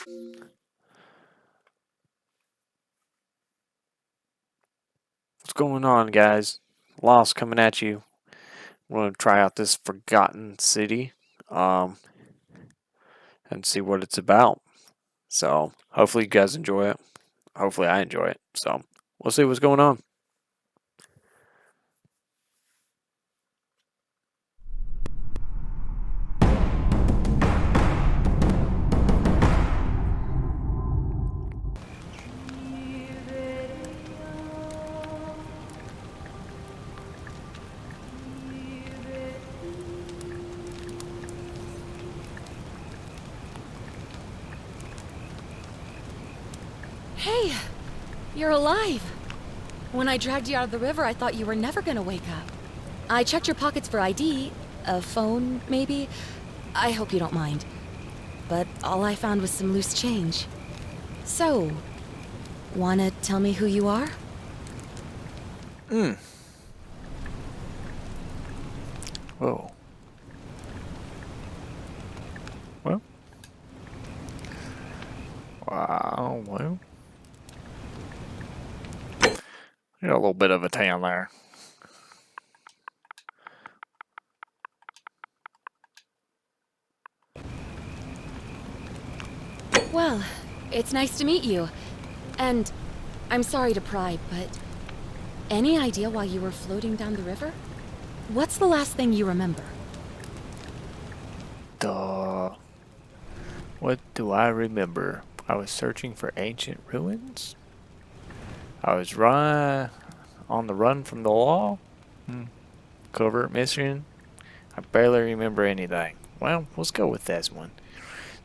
What's going on, guys? Lost coming at you. We're gonna try out this Forgotten City, um, and see what it's about. So hopefully you guys enjoy it. Hopefully I enjoy it. So we'll see what's going on. Hey, you're alive. When I dragged you out of the river, I thought you were never gonna wake up. I checked your pockets for ID, a phone, maybe. I hope you don't mind. But all I found was some loose change. So, wanna tell me who you are? Whoa. Well. Wow. Well. You got a little bit of a tan there. Well, it's nice to meet you. And I'm sorry to pry, but any idea why you were floating down the river? What's the last thing you remember? Duh. What do I remember? I was searching for ancient ruins. I was on the run from the law. Covert mission. I barely remember anything. Well, let's go with this one.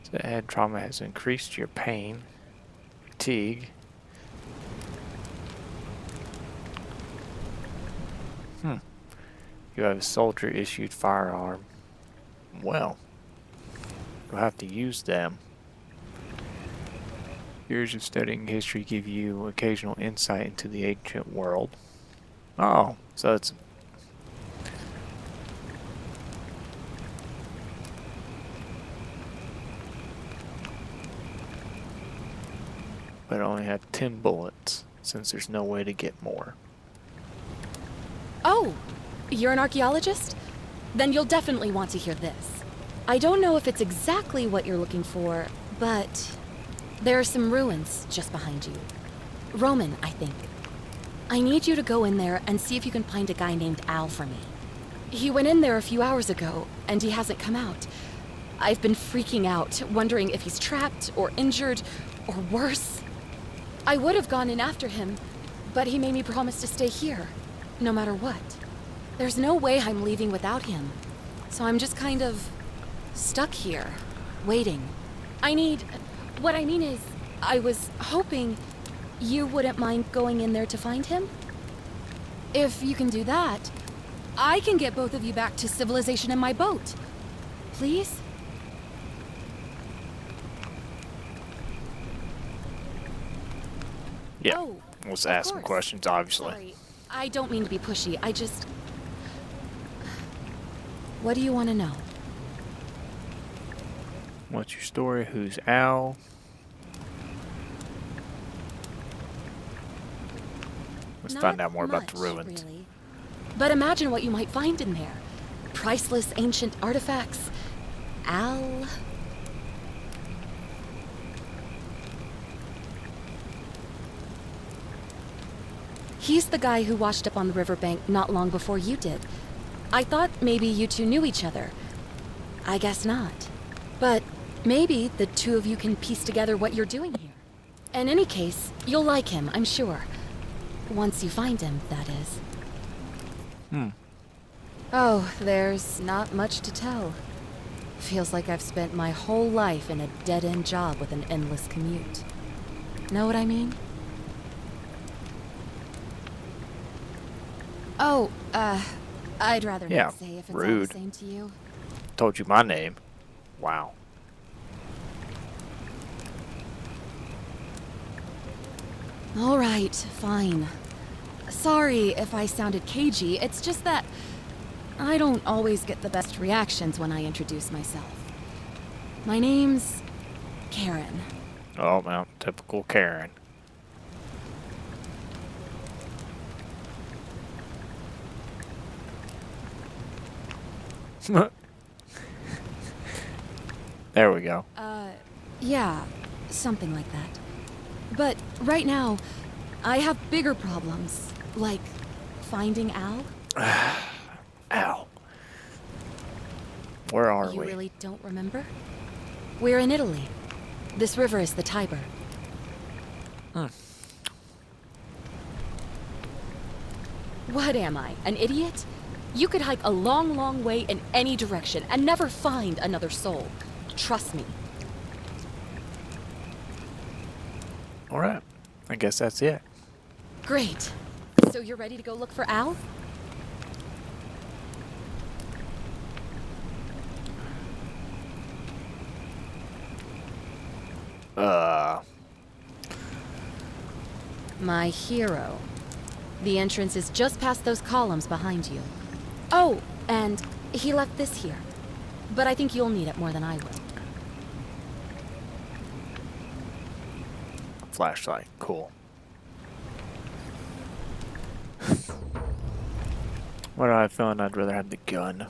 So head trauma has increased your pain, fatigue. You have a soldier-issued firearm. Well, you'll have to use them. Years of studying history give you occasional insight into the ancient world. Oh, so it's... But I only have 10 bullets, since there's no way to get more. Oh, you're an archaeologist? Then you'll definitely want to hear this. I don't know if it's exactly what you're looking for, but there are some ruins just behind you. Roman, I think. I need you to go in there and see if you can find a guy named Al for me. He went in there a few hours ago, and he hasn't come out. I've been freaking out, wondering if he's trapped or injured or worse. I would have gone in after him, but he made me promise to stay here, no matter what. There's no way I'm leaving without him, so I'm just kind of stuck here, waiting. What I mean is, I was hoping you wouldn't mind going in there to find him? If you can do that, I can get both of you back to civilization in my boat. Please? Yeah, Oh, let's of ask some course. questions, obviously. Sorry, I don't mean to be pushy. What do you want to know? What's your story? Who's Al? Let's Not find out more about the much, ruins. really. But imagine what you might find in there. Priceless ancient artifacts. Al. He's the guy who washed up on the riverbank not long before you did. I thought maybe you two knew each other. I guess not. But maybe the two of you can piece together what you're doing here. In any case, you'll like him, I'm sure. Once you find him, that is. Oh, there's not much to tell. Feels like I've spent my whole life in a dead-end job with an endless commute. Know what I mean? Oh, I'd rather Yeah, not say if it's all rude. the same to you. Told you my name. Wow. All right, fine. Sorry if I sounded cagey, it's just that I don't always get the best reactions when I introduce myself. My name's Karen. Oh, well, typical Karen. There we go. Yeah, something like that. But right now, I have bigger problems, like finding Al. Ow. Where are You we? really don't remember? We're in Italy. This river is the Tiber. What am I, an idiot? You could hike a long, long way in any direction and never find another soul. Trust me. Alright. I guess that's it. Great. So you're ready to go look for Al? Uh. My hero. The entrance is just past those columns behind you. Oh, and he left this here. But I think you'll need it more than I will. Flashlight. Cool. What do I feel? I'd rather have the gun.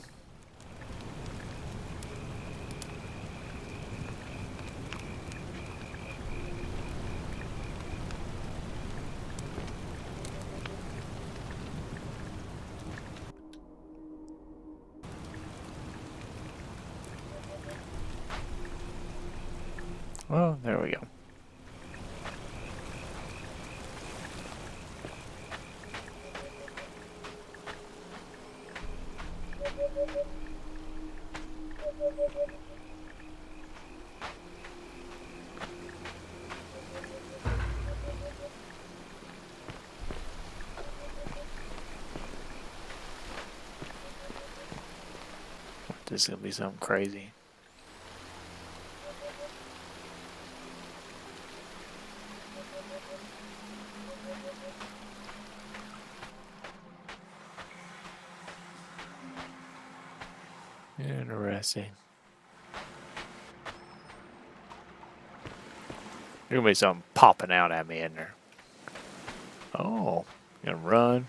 Well, there we go. This is gonna be something crazy. Interesting. There's gonna be something popping out at me in there. Oh, gonna run.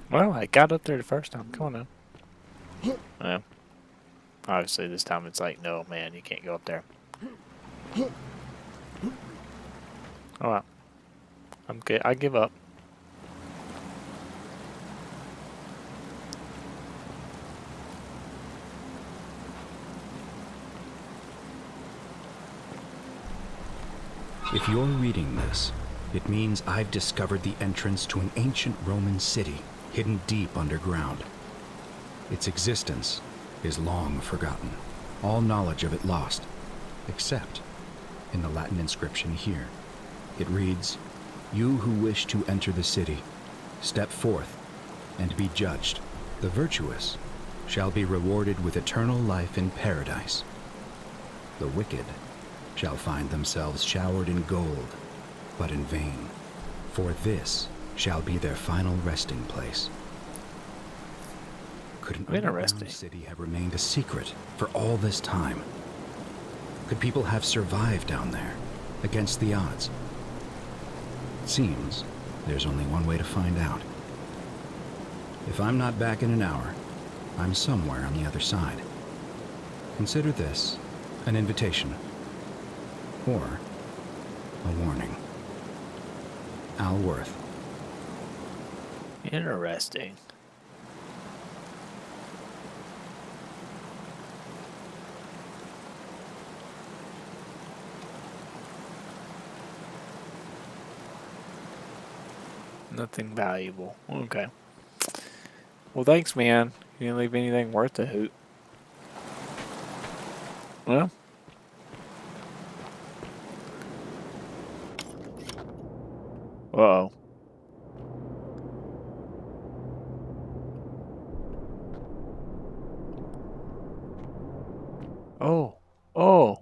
Well, I got up there the first time. Come on now. Well, obviously this time it's like, no, man, you can't go up there. Oh well. I'm good. I give up. If you're reading this, it means I've discovered the entrance to an ancient Roman city hidden deep underground. Its existence is long forgotten, all knowledge of it lost, except in the Latin inscription here. It reads, "You who wish to enter the city, step forth and be judged. The virtuous shall be rewarded with eternal life in paradise. The wicked shall find themselves showered in gold, but in vain, for this shall be their final resting place." Could an Interesting. underground city have remained a secret for all this time? Could people have survived down there, against the odds? It seems there's only one way to find out. If I'm not back in an hour, I'm somewhere on the other side. Consider this an invitation, or a warning. Al Worth. Interesting. Nothing valuable. Okay. Well, thanks, man. You didn't leave anything worth a hoot. Well. Uh-oh. Oh. Oh.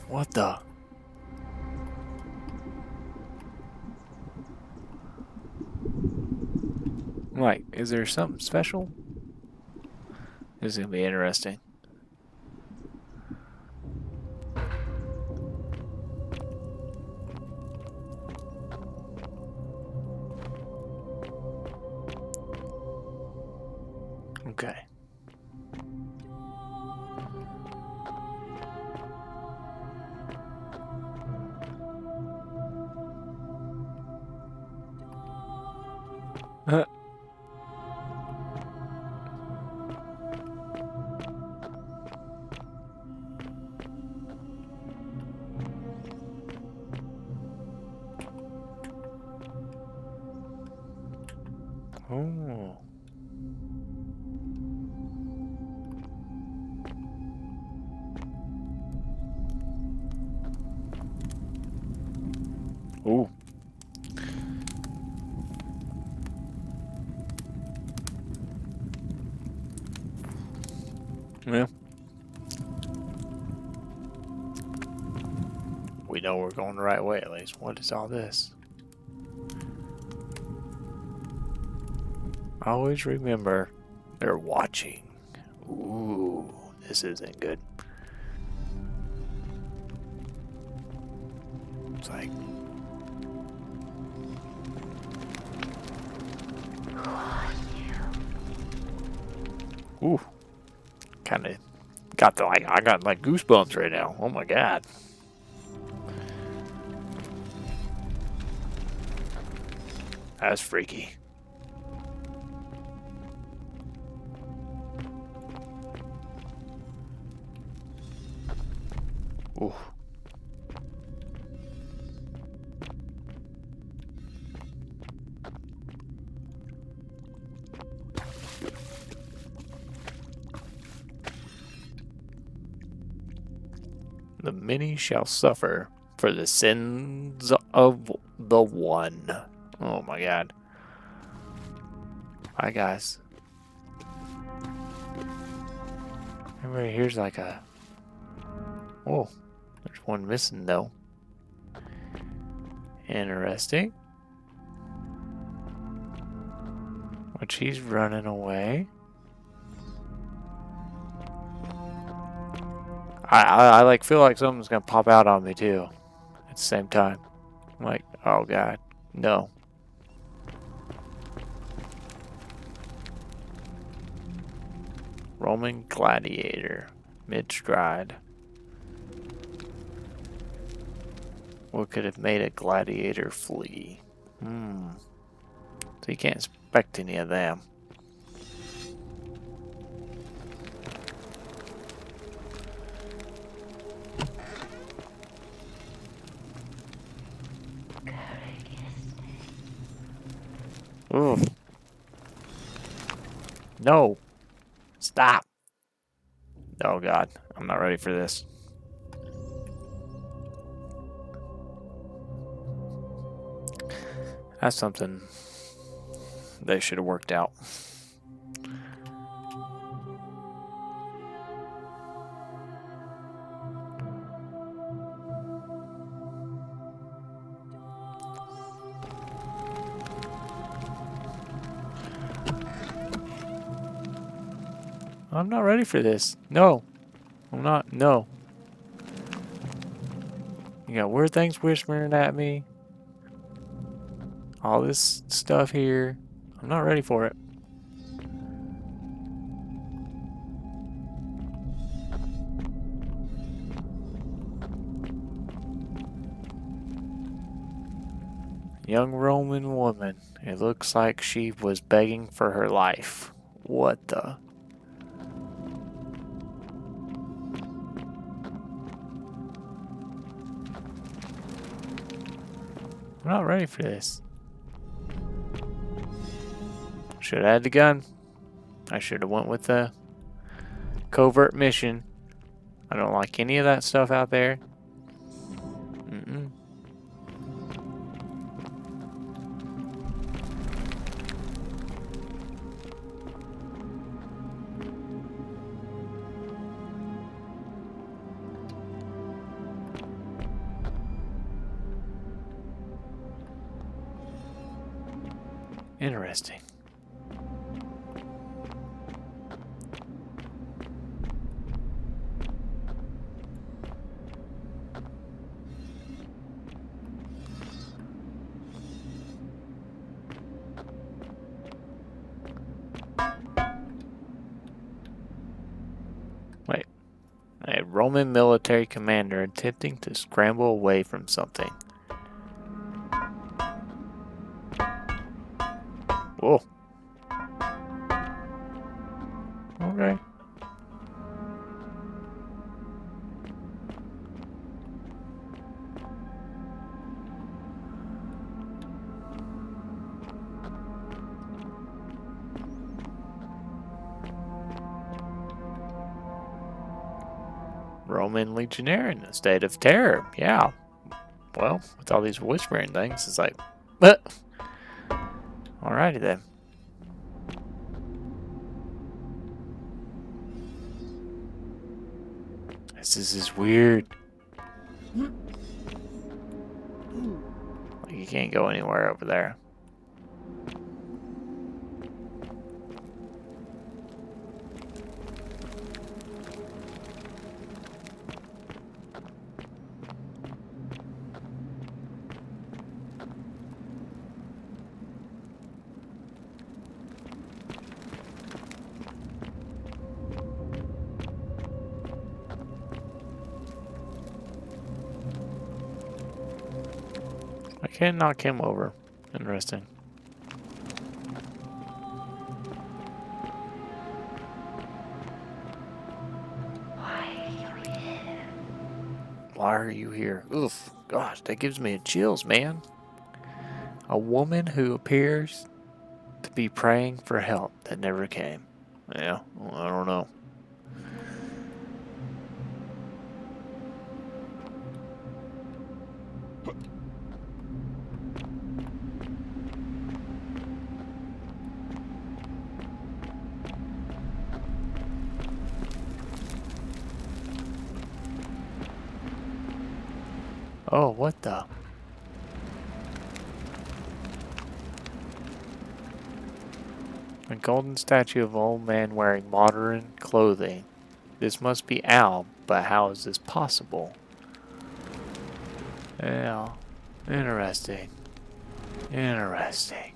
What the? Like, is there something special? This is gonna be interesting. Okay. Oh. Ooh. Yeah. We know we're going the right way, at least. What is all this? Always remember, they're watching. Ooh, this isn't good. It's like... Ooh. Kind of got the, like, I got like goosebumps right now. Oh my god. That's freaky. Ooh. The many shall suffer for the sins of the one. Oh my god. Hi guys. Everybody here's like a... Oh, there's one missing though. Interesting. But she's running away. I like feel like something's gonna pop out on me too. At the same time. I'm like, oh god, no. Roman gladiator. Mid-stride. What could have made a gladiator flee? So you can't expect any of them. Ooh. No. Stop. Oh god, I'm not ready for this. That's something they should have worked out. I'm not ready for this. No. I'm not. No. You got weird things whispering at me. All this stuff here. I'm not ready for it. Young Roman woman. It looks like she was begging for her life. What the? I'm not ready for this. Should have had the gun. I should have went with the covert mission. I don't like any of that stuff out there. Mm-mm. Interesting. Wait. A Roman military commander attempting to scramble away from something. Whoa. Okay. Roman legionnaire in a state of terror. Yeah. Well, with all these whispering things, it's like, but. Alrighty then. This is weird. Like, you can't go anywhere over there. I can't knock him over. Interesting. Why are you here? Oof. Gosh, that gives me chills, man. A woman who appears to be praying for help that never came. Yeah, well, I don't know. Oh, what the? A golden statue of an old man wearing modern clothing. This must be Al, but how is this possible? Yeah, interesting. Interesting.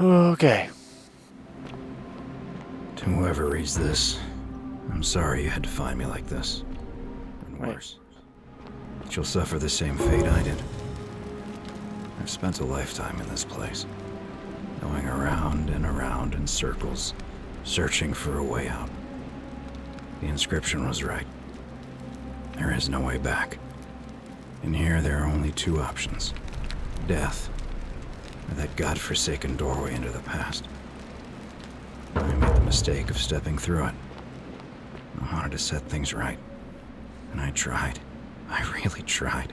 Okay. To whoever reads this, I'm sorry you had to find me like this. And Right. worse. But you'll suffer the same fate I did. I've spent a lifetime in this place, going around and around in circles, searching for a way out. The inscription was right. There is no way back. In here, there are only two options. Death, or that godforsaken doorway into the past. I made the mistake of stepping through it. I wanted to set things right. And I tried. I really tried.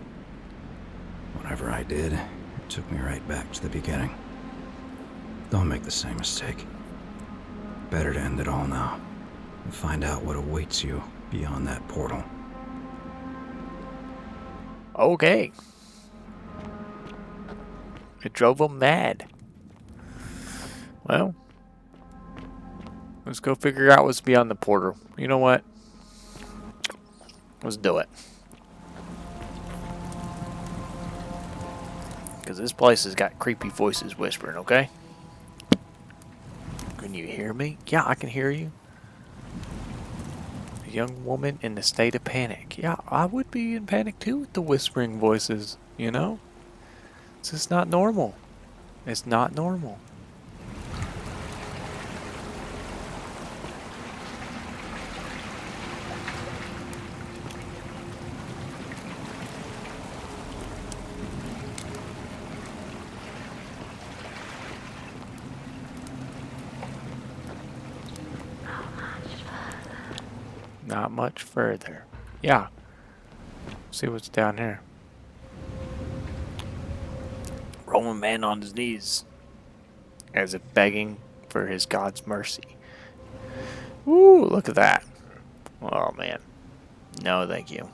Whatever I did, it took me right back to the beginning. Don't make the same mistake. Better to end it all now and find out what awaits you beyond that portal. Okay. It drove him mad. Well, let's go figure out what's beyond the portal. You know what? Let's do it. Because this place has got creepy voices whispering, okay? Can you hear me? Yeah, I can hear you. A young woman in a state of panic. Yeah, I would be in panic too with the whispering voices, you know? It's just not normal. It's not normal. not much further. Yeah. See what's down here. Roman man on his knees, as if begging for his God's mercy. Ooh, look at that. Oh man. No, thank you.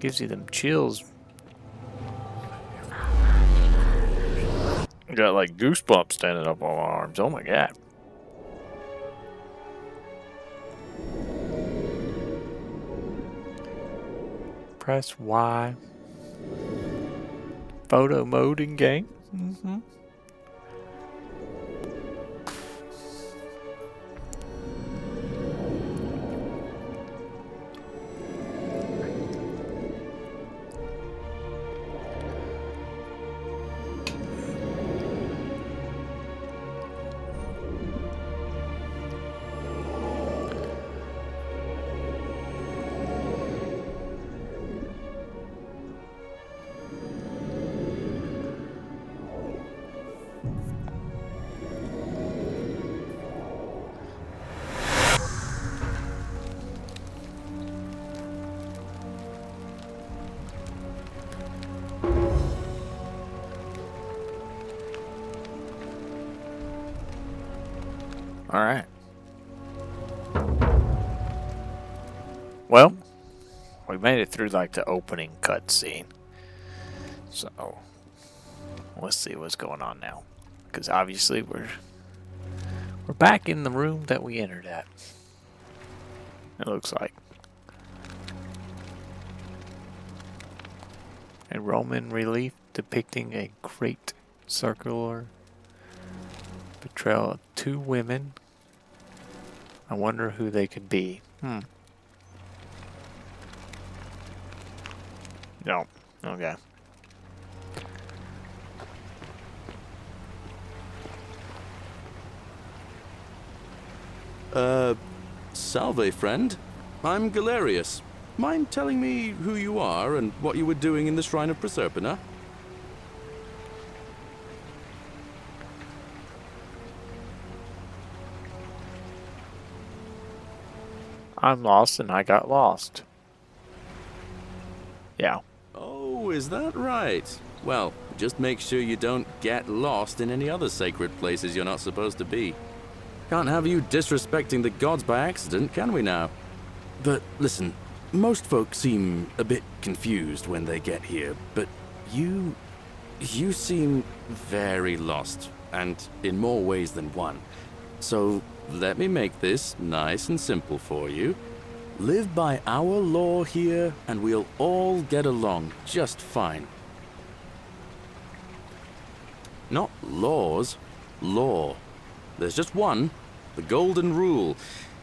Gives you them chills. Got like goosebumps standing up on my arms. Oh my god. Press Y. Photo mode in game. Mm-hmm. Alright. Well, we made it through like the opening cutscene. So, let's see what's going on now. Because obviously we're back in the room that we entered at. It looks like. A Roman relief depicting a great circular portrayal of two women. I wonder who they could be. No. Okay. Salve, friend. I'm Galerius. Mind telling me who you are and what you were doing in the Shrine of Proserpina? I'm lost and I got lost. Yeah. Oh, is that right? Well, just make sure you don't get lost in any other sacred places you're not supposed to be. Can't have you disrespecting the gods by accident, can we now? But listen, most folks seem a bit confused when they get here, but you seem very lost, and in more ways than one. So let me make this nice and simple for you. Live by our law here, and we'll all get along just fine. Not laws, law. There's just one, the Golden Rule,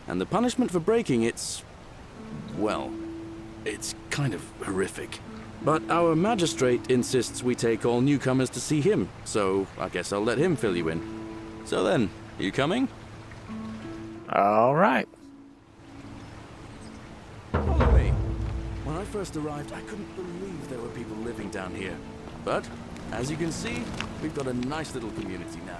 and the punishment for breaking it's, well, it's kind of horrific. But our magistrate insists we take all newcomers to see him, so I guess I'll let him fill you in. So then, you coming? All right. Follow me. When I first arrived, I couldn't believe there were people living down here. But, as you can see, we've got a nice little community now.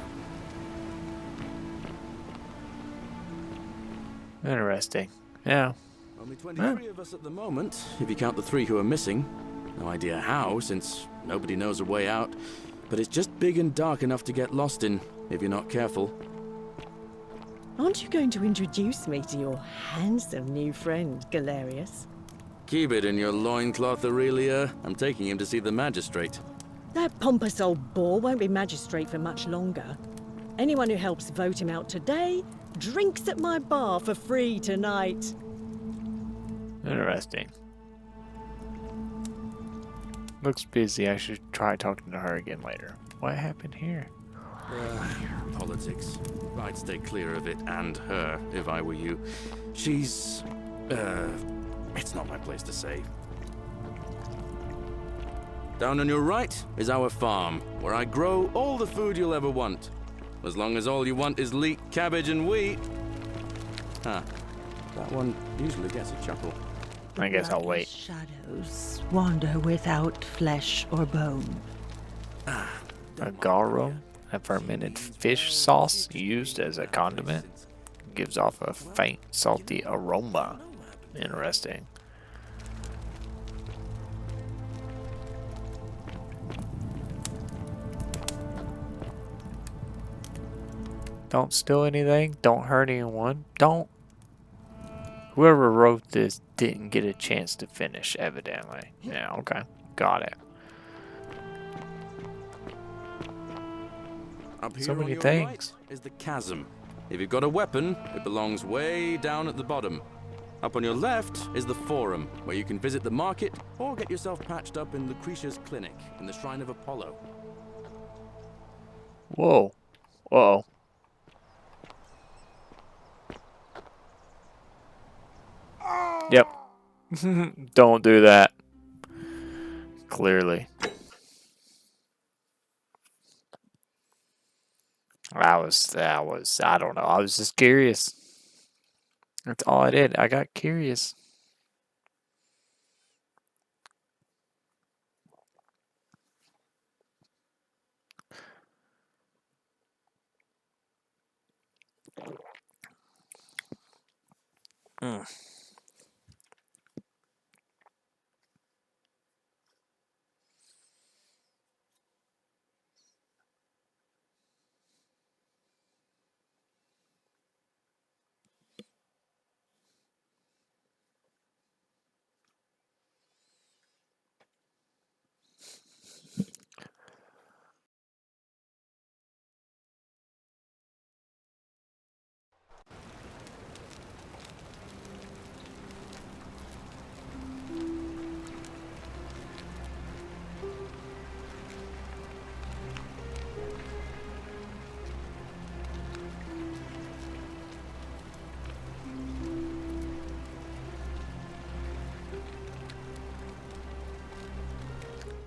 Interesting. Yeah. Only 23 of us at the moment, if you count the 3 who are missing. No idea how, since nobody knows a way out. But it's just big and dark enough to get lost in, if you're not careful. Aren't you going to introduce me to your handsome new friend, Galerius? Keep it in your loincloth, Aurelia. I'm taking him to see the magistrate. That pompous old bore won't be magistrate for much longer. Anyone who helps vote him out today drinks at my bar for free tonight. Interesting. Looks busy. I should try talking to her again later. What happened here? Politics. I'd stay clear of it and her if I were you. She's... it's not my place to say. Down on your right is our farm, where I grow all the food you'll ever want. As long as all you want is leek, cabbage, and wheat. That one usually gets a chuckle. I guess I'll wait. Shadows wander without flesh or bone. A Garo? A fermented fish sauce used as a condiment. Gives off a faint, salty aroma. Interesting. Don't steal anything. Don't hurt anyone. Don't. Whoever wrote this didn't get a chance to finish, evidently. Yeah, okay. Got it. Up here So on many your things. right is the chasm. If you've got a weapon, it belongs way down at the bottom. Up on your left is the forum, where you can visit the market or get yourself patched up in Lucretia's clinic in the Shrine of Apollo. Whoa. Uh-oh. Yep. Don't do that. Clearly. I don't know. I was just curious. That's all I did. I got curious. Mm.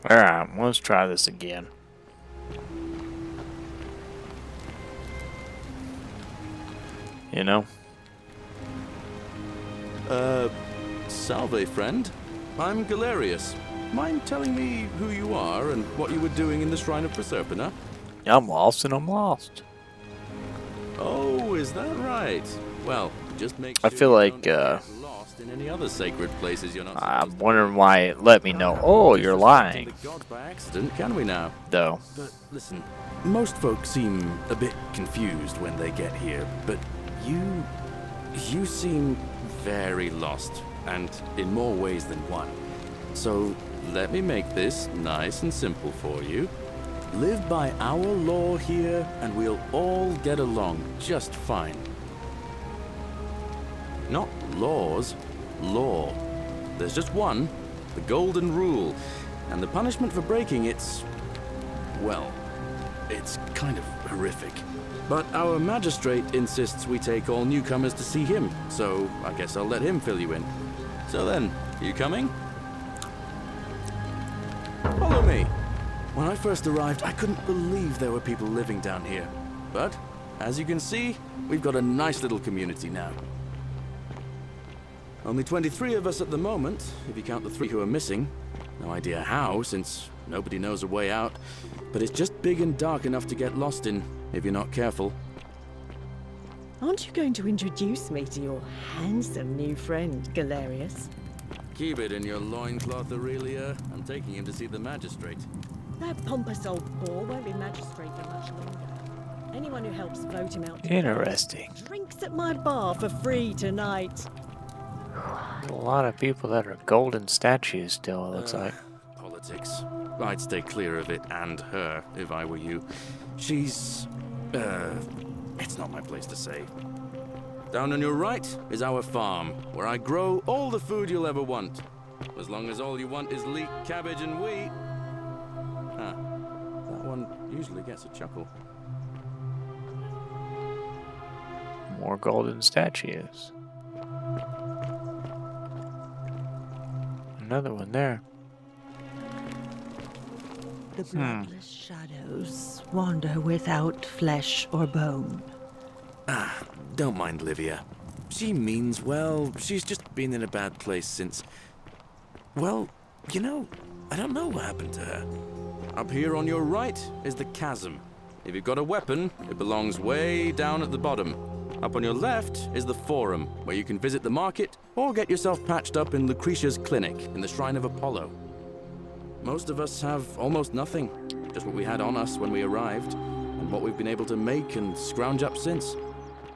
Alright, let's try this again. You know? Salve, friend. I'm Galerius. Mind telling me who you are and what you were doing in the Shrine of Proserpina? I'm lost and I'm lost. Oh, is that right? Well, just make I sure feel you like, don't get lost in any other sacred places you're not supposed I'm wondering why it let me know. Oh, you're lying. the gods by accident, can we now? Though. But listen, most folks seem a bit confused when they get here, but you seem very lost, and in more ways than one. So let me make this nice and simple for you. Live by our law here, and we'll all get along just fine. Not laws, law. There's just one, the golden rule, and the punishment for breaking it's, well, it's kind of horrific. But our magistrate insists we take all newcomers to see him, so I guess I'll let him fill you in. So then, you coming? Follow me. When I first arrived, I couldn't believe there were people living down here. But, as you can see, we've got a nice little community now. Only 23 of us at the moment, if you count the 3 who are missing. No idea how, since nobody knows a way out. But it's just big and dark enough to get lost in, if you're not careful. Aren't you going to introduce me to your handsome new friend, Galerius? Keep it in your loincloth, Aurelia. I'm taking him to see the magistrate. That pompous old bore won't be magistrate for much longer. Anyone who helps vote him out Interesting. drinks at my bar for free tonight. A lot of people that are golden statues still, it looks like. Politics. I'd stay clear of it and her, if I were you. She's... it's not my place to say. Down on your right is our farm, where I grow all the food you'll ever want. As long as all you want is leek, cabbage, and wheat. Huh. That one usually gets a chuckle. More golden statues. Another one there. The bloodless shadows wander without flesh or bone. Don't mind Livia. She means well. She's just been in a bad place since... Well, you know, I don't know what happened to her. Up here on your right is the chasm. If you've got a weapon, it belongs way down at the bottom. Up on your left is the Forum, where you can visit the market or get yourself patched up in Lucretia's clinic in the Shrine of Apollo. Most of us have almost nothing, just what we had on us when we arrived, and what we've been able to make and scrounge up since.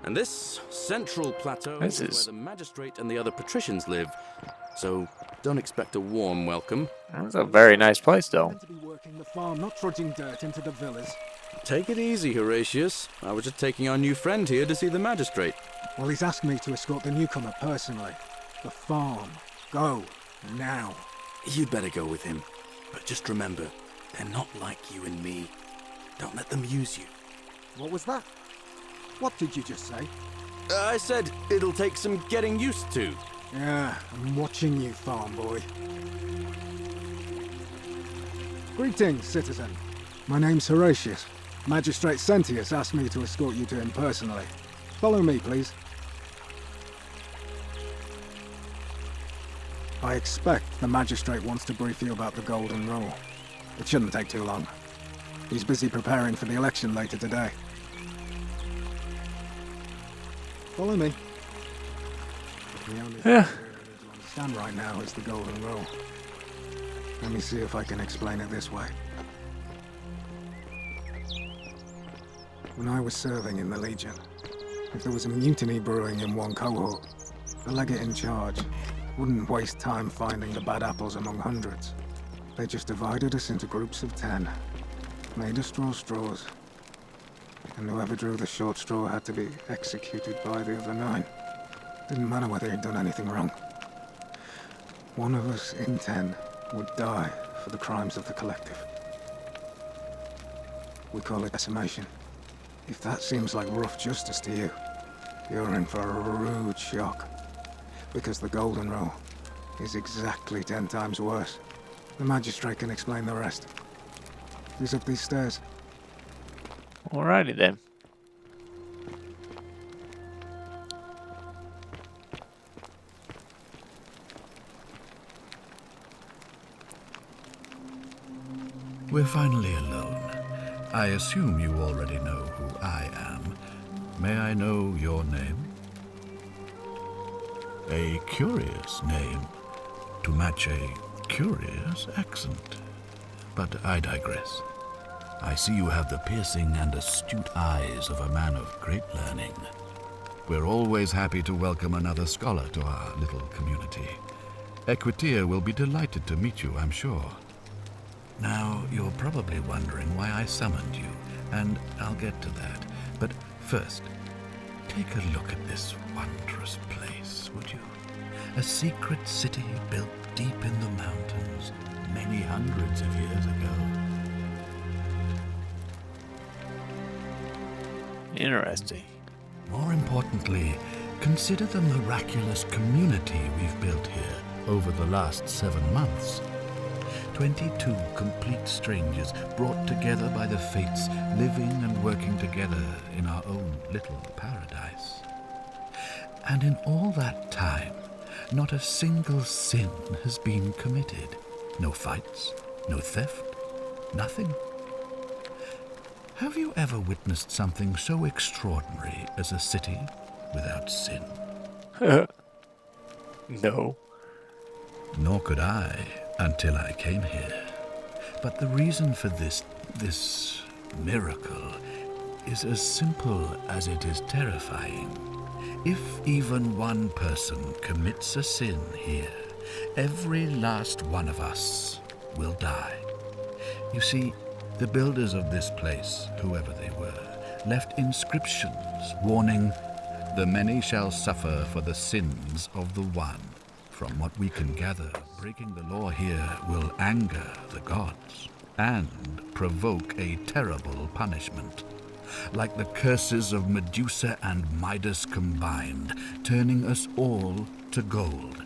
And this central plateau is where the magistrate and the other patricians live, so don't expect a warm welcome. That's a very nice place, though. Meant to be working the farm, not trudging dirt into the villas. Take it easy, Horatius. I was just taking our new friend here to see the magistrate. Well, he's asked me to escort the newcomer personally. The farm. Go. Now. You'd better go with him. But just remember, they're not like you and me. Don't let them use you. What was that? What did you just say? I said it'll take some getting used to. Yeah, I'm watching you, farm boy. Greetings, citizen. My name's Horatius. Magistrate Sentius asked me to escort you to him personally. Follow me, please. I expect the magistrate wants to brief you about the Golden Rule. It shouldn't take too long. He's busy preparing for the election later today. Follow me. The only thing I don't understand right now is the Golden Rule. Let me see if I can explain it this way. When I was serving in the Legion, if there was a mutiny brewing in one cohort, the legate in charge wouldn't waste time finding the bad apples among hundreds. They just divided us into groups of 10, made us draw straws, and whoever drew the short straw had to be executed by the other 9. Didn't matter whether he'd done anything wrong. One of us in 10 would die for the crimes of the collective. We call it decimation. If that seems like rough justice to you, you're in for a rude shock. Because the Golden Rule is exactly 10 times worse. The magistrate can explain the rest. He's up these stairs. Alrighty then. We're finally alone. I assume you already know who I am. May I know your name? A curious name, to match a curious accent. But I digress. I see you have the piercing and astute eyes of a man of great learning. We're always happy to welcome another scholar to our little community. Equitia will be delighted to meet you, I'm sure. Now, you're probably wondering why I summoned you, and I'll get to that. But first, take a look at this wondrous place, would you? A secret city built deep in the mountains many hundreds of years ago. Interesting. More importantly, consider the miraculous community we've built here over the last 7 months. 22 complete strangers brought together by the fates, living and working together in our own little paradise. And in all that time, not a single sin has been committed. No fights, no theft, nothing. Have you ever witnessed something so extraordinary as a city without sin? No. Nor could I until I came here. But the reason for this miracle is as simple as it is terrifying. If even one person commits a sin here, every last one of us will die. You see, the builders of this place, whoever they were, left inscriptions warning, "The many shall suffer for the sins of the one." From what we can gather, breaking the law here will anger the gods and provoke a terrible punishment. Like the curses of Medusa and Midas combined, turning us all to gold.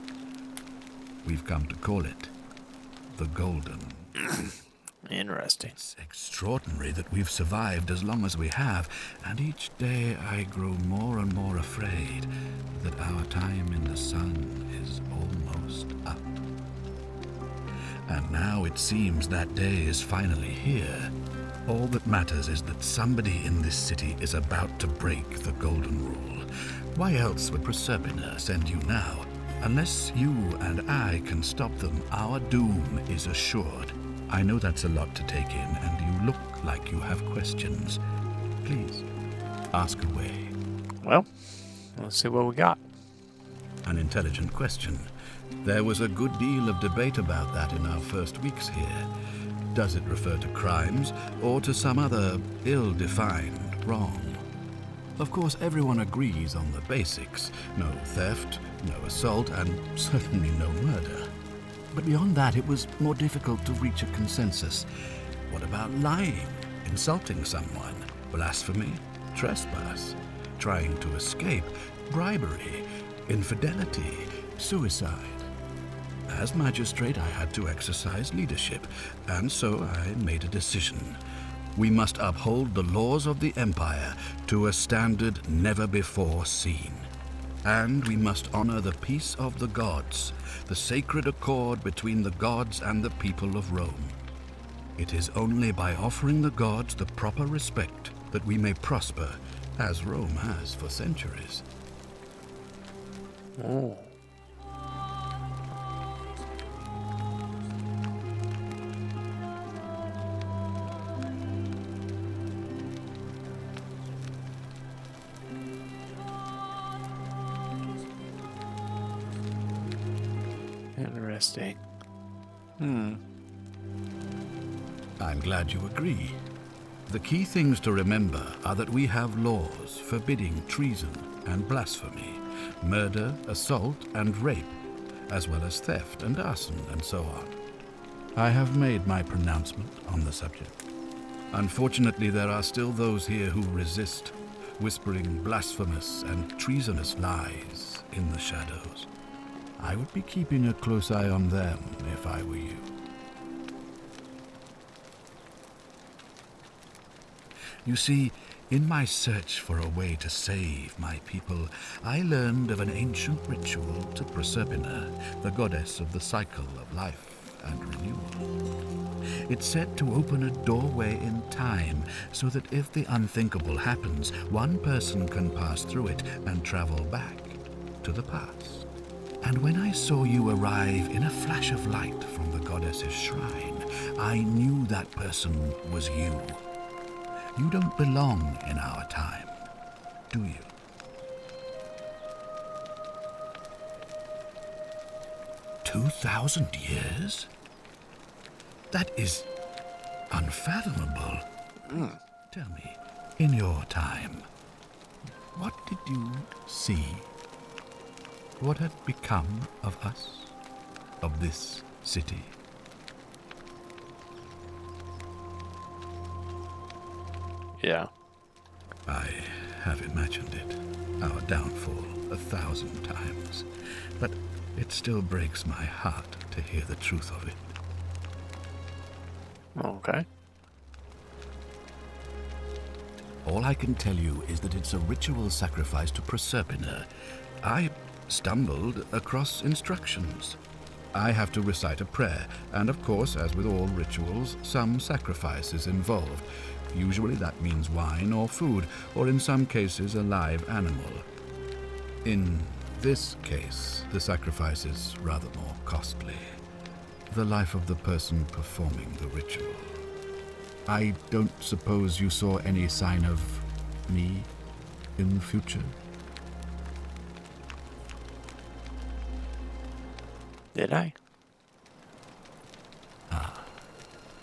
We've come to call it the Golden. Interesting. It's extraordinary that we've survived as long as we have, and each day I grow more and more afraid that our time in the sun is almost up. And now it seems that day is finally here. All that matters is that somebody in this city is about to break the Golden Rule. Why else would Proserpina send you now? Unless you and I can stop them, our doom is assured. I know that's a lot to take in, and you look like you have questions. Please, ask away. Well, let's see what we got. An intelligent question. There was a good deal of debate about that in our first weeks here. Does it refer to crimes or to some other ill-defined wrong? Of course, everyone agrees on the basics. No theft, no assault, and certainly no murder. But beyond that, it was more difficult to reach a consensus. What about lying, insulting someone, blasphemy, trespass, trying to escape, bribery, infidelity, suicide? As magistrate, I had to exercise leadership, and so I made a decision. We must uphold the laws of the Empire to a standard never before seen. And we must honor the peace of the gods, the sacred accord between the gods and the people of Rome. It is only by offering the gods the proper respect that we may prosper, as Rome has for centuries. Oh. Interesting. I'm glad you agree. The key things to remember are that we have laws forbidding treason and blasphemy, murder, assault, and rape, as well as theft and arson and so on. I have made my pronouncement on the subject. Unfortunately, there are still those here who resist, whispering blasphemous and treasonous lies in the shadows. I would be keeping a close eye on them if I were you. You see, in my search for a way to save my people, I learned of an ancient ritual to Proserpina, the goddess of the cycle of life and renewal. It's said to open a doorway in time, so that if the unthinkable happens, one person can pass through it and travel back to the past. And when I saw you arrive in a flash of light from the goddess's shrine, I knew that person was you. You don't belong in our time, do you? "2,000 years? That is unfathomable. Tell me, in your time, what did you see? What had become of us, of this city?" Yeah. I have imagined it, our downfall, 1,000 times, but it still breaks my heart to hear the truth of it. Okay. All I can tell you is that it's a ritual sacrifice to Proserpina. I stumbled across instructions. I have to recite a prayer, and of course, as with all rituals, some sacrifice is involved. Usually that means wine or food, or in some cases a live animal. In this case, the sacrifice is rather more costly. The life of the person performing the ritual. I don't suppose you saw any sign of me in the future? Did I?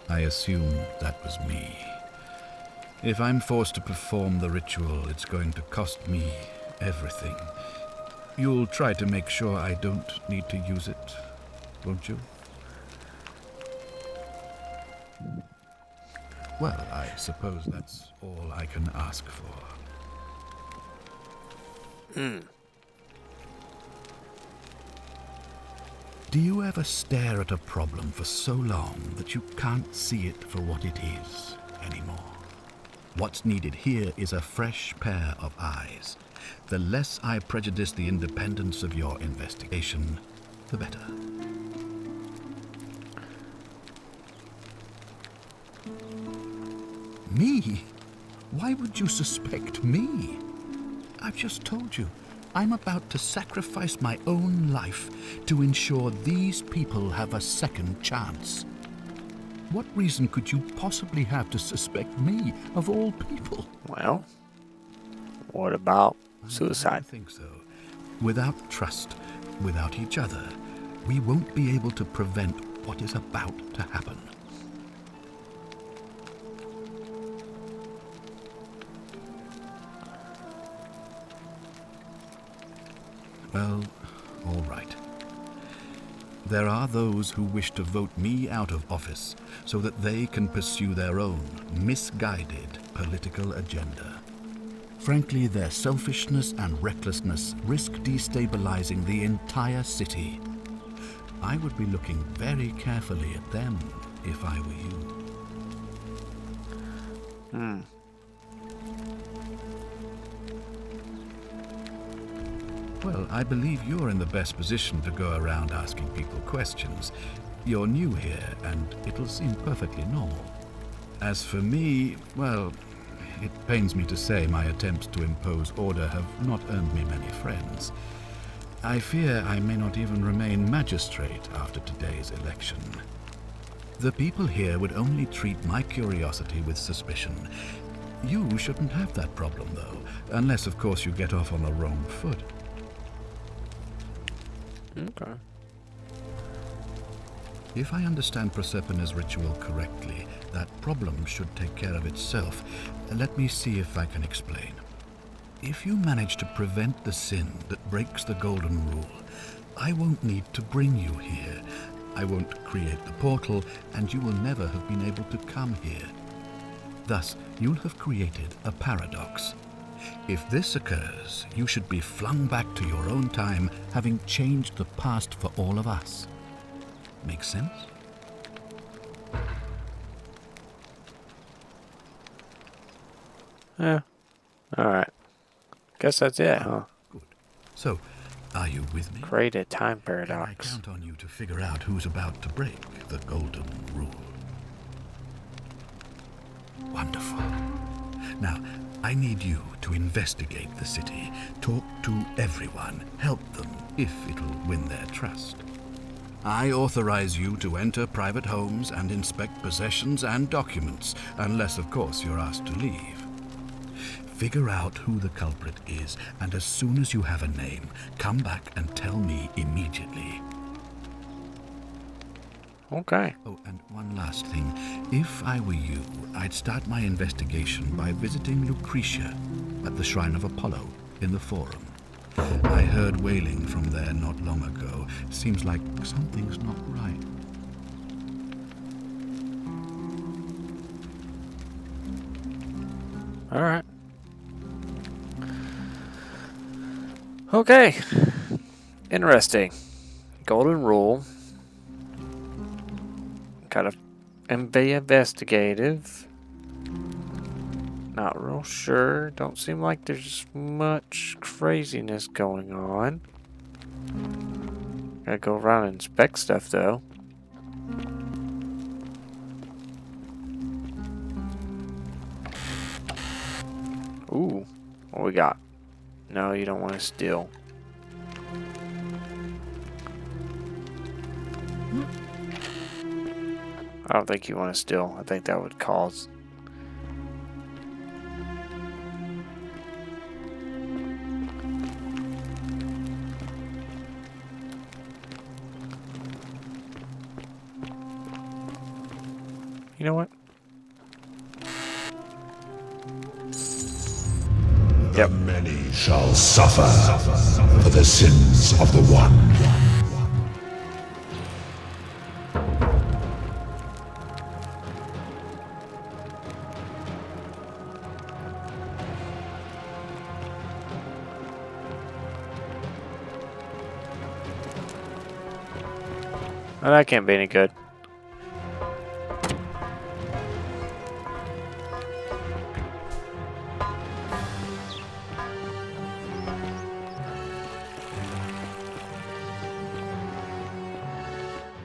I assume that was me. If I'm forced to perform the ritual, it's going to cost me everything. You'll try to make sure I don't need to use it, won't you? Well, I suppose that's all I can ask for. Do you ever stare at a problem for so long that you can't see it for what it is anymore? What's needed here is a fresh pair of eyes. The less I prejudice the independence of your investigation, the better. Me? Why would you suspect me? I've just told you, I'm about to sacrifice my own life to ensure these people have a second chance. What reason could you possibly have to suspect me, of all people? Well, what about I suicide? don't think so. Without trust, without each other, we won't be able to prevent what is about to happen. Well, all right. There are those who wish to vote me out of office so that they can pursue their own misguided political agenda. Frankly, their selfishness and recklessness risk destabilizing the entire city. I would be looking very carefully at them if I were you. Well, I believe you're in the best position to go around asking people questions. You're new here, and it'll seem perfectly normal. As for me, well, it pains me to say my attempts to impose order have not earned me many friends. I fear I may not even remain magistrate after today's election. The people here would only treat my curiosity with suspicion. You shouldn't have that problem, though, unless, of course, you get off on the wrong foot. Okay. If I understand Prosperna's ritual correctly, that problem should take care of itself. Let me see if I can explain. If you manage to prevent the sin that breaks the Golden Rule, I won't need to bring you here. I won't create the portal, and you will never have been able to come here. Thus, you'll have created a paradox. If this occurs, you should be flung back to your own time, having changed the past for all of us. Make sense? Yeah. Alright. Guess that's it, huh? Good. So, are you with me? Create a time Can I paradox. count on you to figure out who's about to break the Golden Rule? Wonderful. Now, I need you to investigate the city, talk to everyone, help them if it'll win their trust. I authorize you to enter private homes and inspect possessions and documents, unless, of course, you're asked to leave. Figure out who the culprit is, and as soon as you have a name, come back and tell me immediately. Okay. Oh, and one last thing. If I were you, I'd start my investigation by visiting Lucretia at the Shrine of Apollo in the Forum. I heard wailing from there not long ago. Seems like something's not right. Alright. Okay. Interesting. Golden Rule. Gotta be investigative. Not real sure. Don't seem like there's much craziness going on. Gotta go around and inspect stuff though. Ooh, what we got? No, you don't want to steal. I don't think you want to steal. I think that would cause... You know what? The many shall suffer for the sins of the one. Oh, that can't be any good.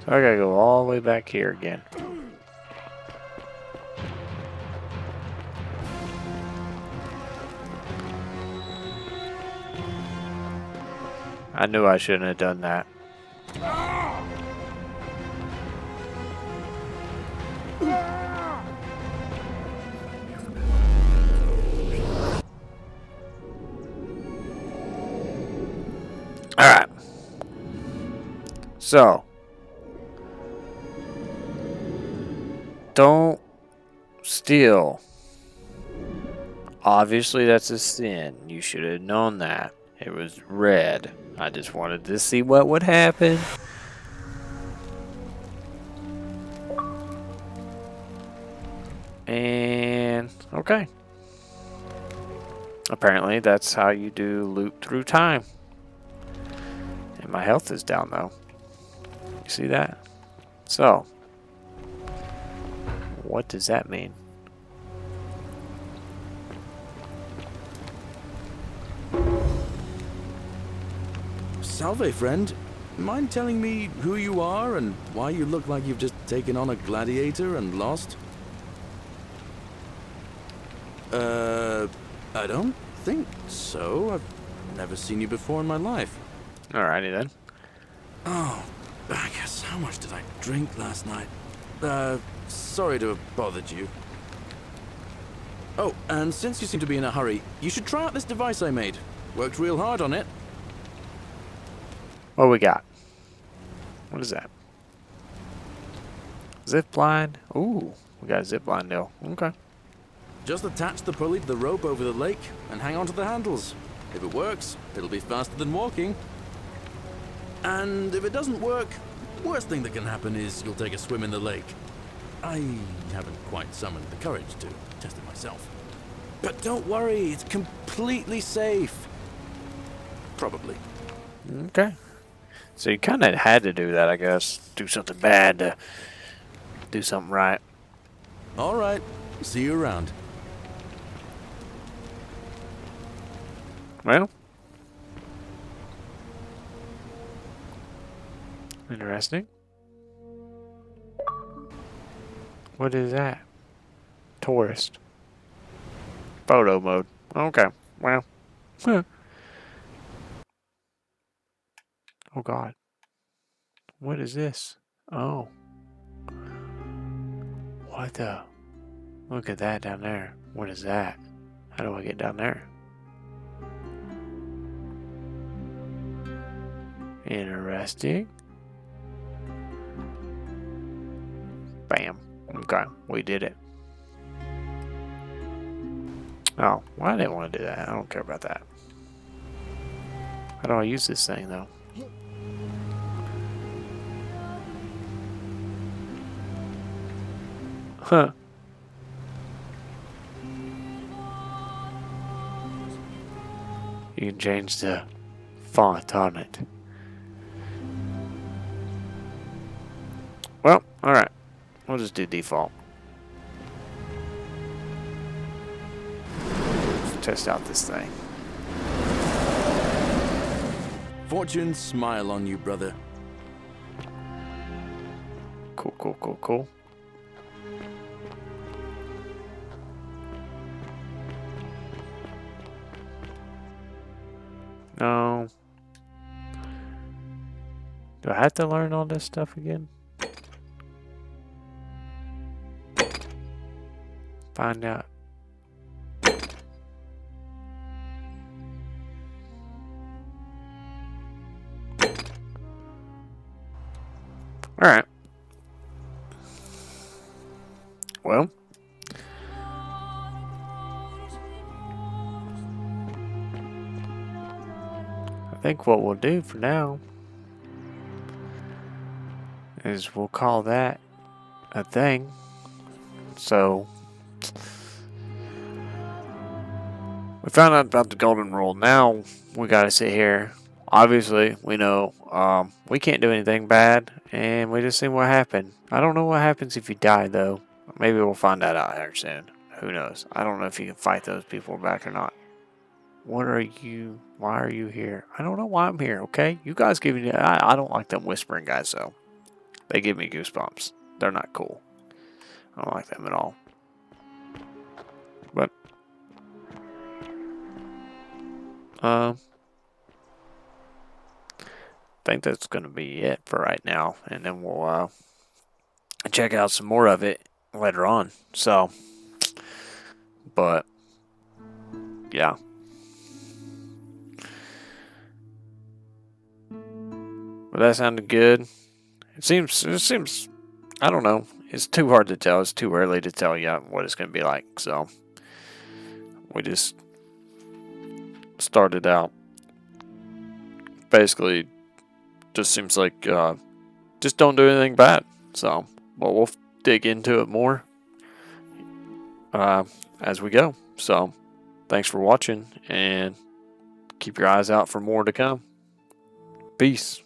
So I gotta go all the way back here again. I knew I shouldn't have done that. Alright. So. Don't steal. Obviously, that's a sin. You should have known that. It was red. I just wanted to see what would happen. And, okay. Apparently, that's how you do loop through time. And my health is down, though. You see that? So, what does that mean? Salve, friend. Mind telling me who you are and why you look like you've just taken on a gladiator and lost? I don't think so. I've never seen you before in my life. Alrighty then. Oh, I guess how much did I drink last night? Sorry to have bothered you. Oh, and since you seem to be in a hurry, you should try out this device I made. Worked real hard on it. What we got? What is that? Zip line? Ooh, we got a zip line deal. Okay. Just attach the pulley to the rope over the lake and hang on to the handles. If it works, it'll be faster than walking. And if it doesn't work, worst thing that can happen is you'll take a swim in the lake. I haven't quite summoned the courage to test it myself. But don't worry, it's completely safe. Probably. Okay. So you kind of had to do that, I guess. Do something bad to do something right. All right. See you around. Well. Interesting. What is that? Tourist. Photo mode. Okay. Well. Huh. Oh God. What is this? Oh. What the? Look at that down there. What is that? How do I get down there? Interesting. Bam. Okay, we did it. Oh, well, I didn't want to do that. I don't care about that. How do I use this thing, though? Huh. You can change the font on it. Well, alright. We'll just do default. Let's test out this thing. Fortune smile on you, brother. Cool, cool, cool, cool. No. Do I have to learn all this stuff again? Find out. Alright. Well. I think what we'll do for now is we'll call that a thing. So we found out about the golden rule. Now we gotta sit here. Obviously, we know we can't do anything bad, and we just see what happened. I don't know what happens if you die, though. Maybe we'll find that out here soon. Who knows? I don't know if you can fight those people back or not. What are you? Why are you here? I don't know why I'm here, okay? You guys give me... I don't like them whispering guys, though. They give me goosebumps. They're not cool. I don't like them at all. But... think that's going to be it for right now. And then we'll check out some more of it later on. So, but yeah. But that sounded good. It seems, I don't know. It's too hard to tell. It's too early to tell you what it's going to be like. So, we just started out. Basically, just seems like just don't do anything bad. So, but we'll dig into it more as we go. So, thanks for watching, and keep your eyes out for more to come. Peace.